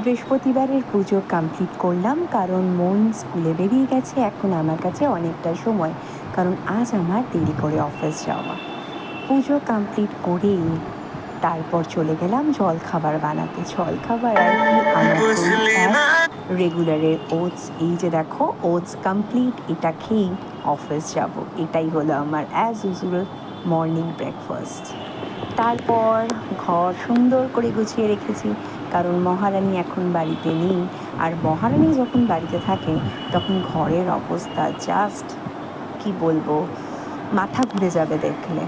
বৃহস্পতিবারের পুজো কমপ্লিট করলাম, কারণ মন স্কুলে বেরিয়ে গেছে। এখন আমার কাছে অনেকটা সময়, কারণ আজ আমার দেরি করে অফিস যাওয়া। পুজো কমপ্লিট করে তারপর চলে গেলাম জলখাবার বানাতে। জলখাবার আর কি, আমার তো রেগুলারের ওটস। এই যে দেখো, ওটস কমপ্লিট, এটা খেয়েই অফিস যাব। এটাই হলো আমার অ্যাজ ইউজুয়াল মর্নিং ব্রেকফাস্ট। তারপর ঘর সুন্দর করে গুছিয়ে রেখেছি, কারণ মহারানী এখন বাড়িতে নেই। আর মহারানী যখন বাড়িতে থাকে তখন ঘরের অবস্থা জাস্ট কি বলবো, মাথা ঘুরে যাবে দেখলে।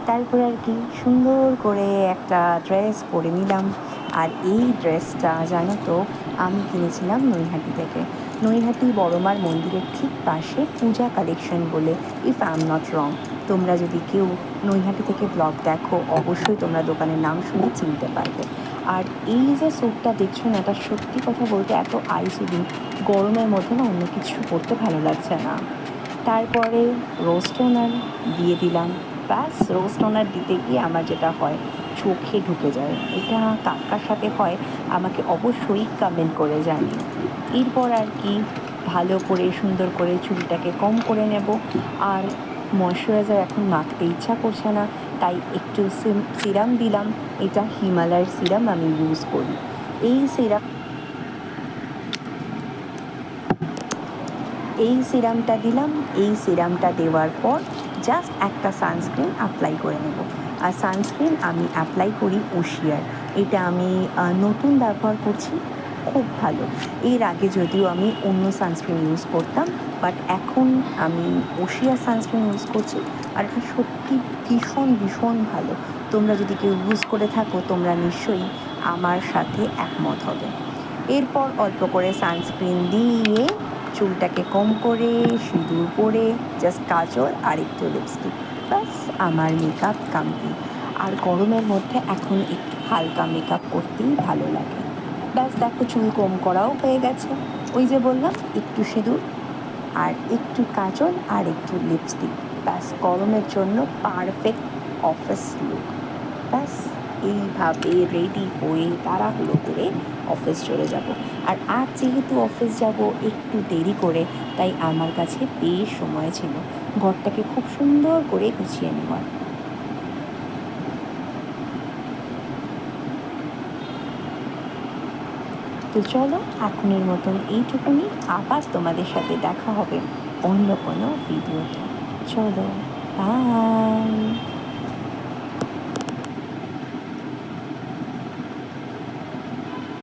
তারপর আর কি সুন্দর করে একটা ড্রেস পরে নিলাম। আর এই ড্রেসটা জানো তো, আমি কিনেছিলাম নৈহাটি থেকে। নৈহাটি বড়মার মন্দিরের ঠিক পাশে পূজা কালেকশন বলে, if I am not wrong. তোমরা যদি কেউ নৈহাটি থেকে ব্লগ দেখো, অবশ্যই তোমরা দোকানের নাম শুনে চিনতে পারবে। আর এই যে স্যুটটা দেখছো না, এটা সত্যি কথা বলতে এত আইসুদিন, গরমের মধ্যে না অন্য কিছু পরতে ভালো লাগছে না। তারপরে রোস্ট ওনার দিয়ে দিলাম। ব্যাস, রোস্ট ওনার দিতে গিয়ে আমার যেটা হয়, চোখে ঢুকে যায়। এটা কার কার সাথে হয় আমাকে অবশ্যই কমেন্ট করে জানিও। এরপর আর কি ভালো করে সুন্দর করে চুলটাকে কম করে নেব। আর ময়শ্চারাইজার এখন মাখতে ইচ্ছা করছে না, তাই একটু সিরাম দিলাম। এটা হিমালয়ের সিরাম আমি ইউজ করি। এই সিরামটা দিলাম। এই সিরামটা দেওয়ার পর জাস্ট একটা সানস্ক্রিন অ্যাপ্লাই করে নেব। আর সানস্ক্রিন আমি অ্যাপ্লাই করি ওশিয়ার। এটা আমি নতুন ব্যবহার করছি, খুব ভালো। এর আগে যদিও আমি অন্য সানস্ক্রিন ইউজ করতাম, বাট এখন আমি ওশিয়ার সানস্ক্রিন ইউজ করছি। আর এটা সত্যি ভীষণ ভীষণ ভালো। তোমরা যদি কেউ ইউজ করে থাকো, তোমরা নিশ্চয়ই আমার সাথে একমত হবে। এরপর অল্প করে সানস্ক্রিন দিয়ে চুলটাকে কম করে সিঁদুর পরে জাস্ট কাজল আর একটু লিপস্টিক, ব্যাস আমার মেকআপ কমপ্লিট। আর গরমের মধ্যে এখন একটু হালকা মেকআপ করতেই ভালো লাগে। ব্যাস দেখো, চুল কম করাও হয়ে গেছে। ওই যে বললাম, একটু সিঁদুর আর একটু কাজল আর একটু লিপস্টিক, ব্যাস গরমের জন্য পারফেক্ট অফিস লুক। ব্যাস এইভাবে রেডি হয়ে তাড়াহুড়ো করে অফিস চলে যাব। আর আজ যেহেতু অফিস যাব একটু দেরি করে, তাই আমার কাছে বেশ সময় ছিল ঘরটাকে খুব সুন্দর করে গুছিয়ে নেওয়ার। তো চলো, এখনের মতন এইটুকুনি। আবার তোমাদের সাথে দেখা হবে অন্য কোনো ভিডিওতে। চলো, বাই।